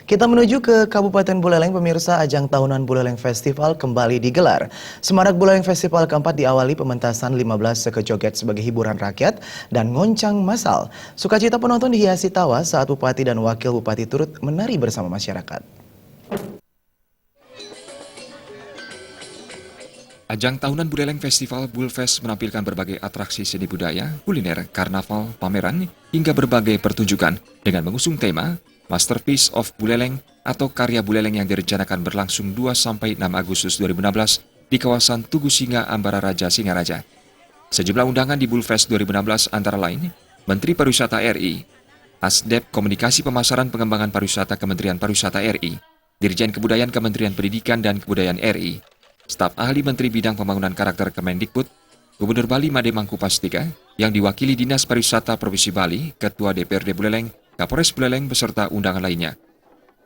Kita menuju ke Kabupaten Buleleng, pemirsa. Ajang tahunan Buleleng Festival kembali digelar. Semarak Buleleng Festival keempat diawali pementasan 15 seke joget sebagai hiburan rakyat dan ngoncang massal. Sukacita penonton dihiasi tawa saat Bupati dan Wakil Bupati turut menari bersama masyarakat. Ajang tahunan Buleleng Festival Bulfest menampilkan berbagai atraksi seni budaya, kuliner, karnaval, pameran, hingga berbagai pertunjukan dengan mengusung tema Masterpiece of Buleleng atau karya Buleleng yang direncanakan berlangsung 2-6 Agustus 2016 di kawasan Tugu Singa, Ambara Raja, Singaraja. Sejumlah undangan di Bulfest 2016 antara lain Menteri Pariwisata RI, Asdep Komunikasi Pemasaran Pengembangan Pariwisata Kementerian Pariwisata RI, Dirjen Kebudayaan Kementerian Pendidikan dan Kebudayaan RI, Staf Ahli Menteri Bidang Pembangunan Karakter Kemendikbud, Gubernur Bali Made Mangkupastika, yang diwakili Dinas Pariwisata Provinsi Bali, Ketua DPRD Buleleng, Kapolres Buleleng beserta undangan lainnya.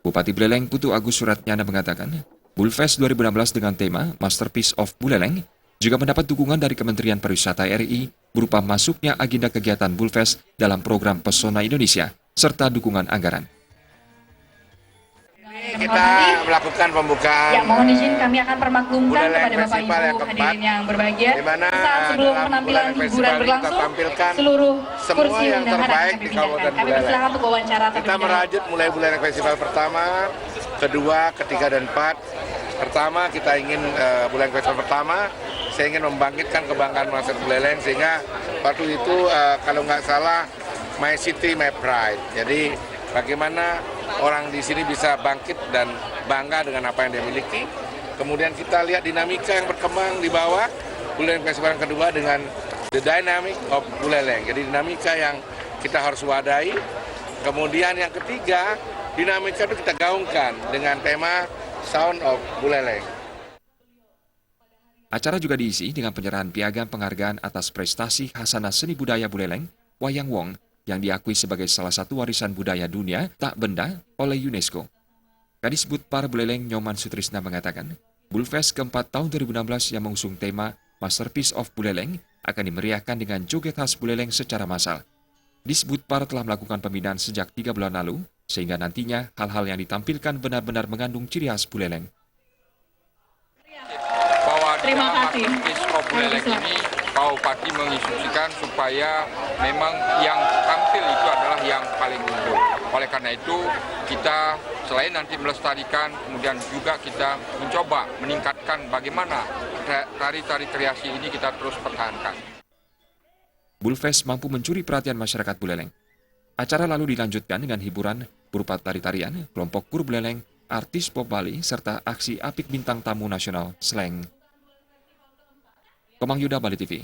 Bupati Buleleng Putu Agus Suratnyana mengatakan, Bulfest 2016 dengan tema Masterpiece of Buleleng juga mendapat dukungan dari Kementerian Pariwisata RI berupa masuknya agenda kegiatan Bulfest dalam program Pesona Indonesia serta dukungan anggaran. Kita melakukan pembukaan. Ya, mohon izin kami akan permaklumkan kepada Bapak Ibu hadirin yang berbahagia. Saat sebelum penampilan hiburan berlangsung, seluruh kursi yang undangan akan terbaik kami di siapkan. Kabupaten Kami persilakan untuk wawancara. Kita merajut mulai Buleleng Festival pertama, kedua, ketiga, dan empat. Pertama, kita ingin Buleleng Festival pertama, saya ingin membangkitkan kebanggaan masyarakat Buleleng sehingga waktu itu kalau nggak salah My City, My Pride. Jadi bagaimana orang di sini bisa bangkit dan bangga dengan apa yang dia miliki. Kemudian kita lihat dinamika yang berkembang di bawah Buleleng Festival yang kedua dengan The Dynamic of Buleleng. Jadi dinamika yang kita harus wadahi. Kemudian yang ketiga, dinamika itu kita gaungkan dengan tema Sound of Buleleng. Acara juga diisi dengan penyerahan piagam penghargaan atas prestasi Khasanah Seni Budaya Buleleng, Wayang Wong, yang diakui sebagai salah satu warisan budaya dunia tak benda oleh UNESCO. Kadisbud Par Buleleng Nyoman Sutrisna mengatakan, Bulfest keempat tahun 2016 yang mengusung tema Masterpiece of Buleleng akan dimeriahkan dengan joget khas Buleleng secara massal. Disbud Par telah melakukan pembinaan sejak 3 bulan lalu, sehingga nantinya hal-hal yang ditampilkan benar-benar mengandung ciri khas Buleleng. Terima kasih. Buleleng ini Pak Bupati menginstruksikan supaya memang yang tampil itu adalah yang paling unggul. Oleh karena itu kita selain nanti melestarikan, kemudian juga kita mencoba meningkatkan bagaimana tari-tari kreasi ini kita terus pertahankan. Bulfest mampu mencuri perhatian masyarakat Buleleng. Acara lalu dilanjutkan dengan hiburan berupa tari-tarian, kelompok kur Buleleng, artis pop Bali, serta aksi apik bintang tamu nasional Sleng. Komang Yuda, Bali TV.